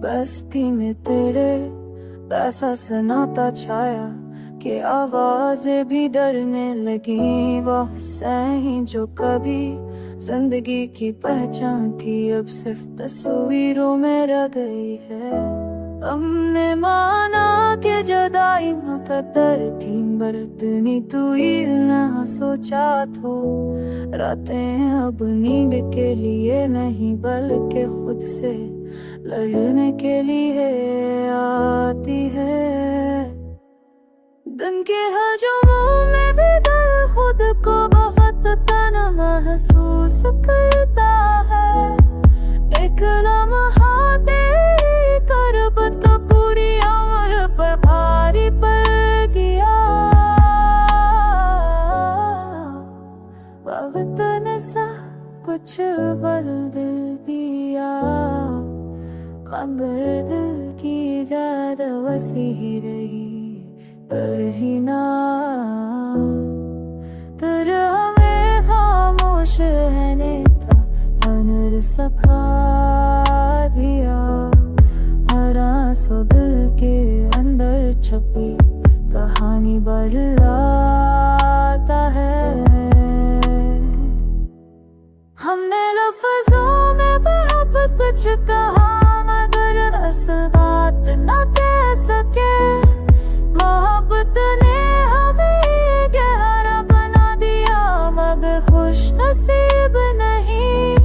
बस्ती में तेरे ऐसा सन्नाटा छाया कि आवाजें भी डरने लगी। वह सही जो कभी जिंदगी की पहचान थी अब सिर्फ तस्वीरों में रह गई है। हमने माना कि जुदाई मुकद्दर थी, बरतनी तू ही ना सोचा तो। रातें अब नींद के लिए नहीं बल्कि खुद से लड़ने के लिए आती है। दिन के हजूमों में भी दिल खुद को बहुत तना महसूस करता है। एक लम्हा तेरी करबत का पूरी उम्र पर भारी पड़ गया। वक्त ने सा कुछ बदल दिया, मगर दिल की ज्यादा वसी ही रही पर ही ना। तेरा हमें खामोश रहने का हुनर सिखा दिया। हर आंसू दिल के अंदर छुपी कहानी बदलाता है। हमने लफ्जों में बहुत कुछ कहा, मगर असल बात न कह सके। मोहब्बत ने हमें गहरा बना दिया, मगर खुश नसीब नहीं।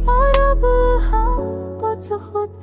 और अब हम कुछ खुद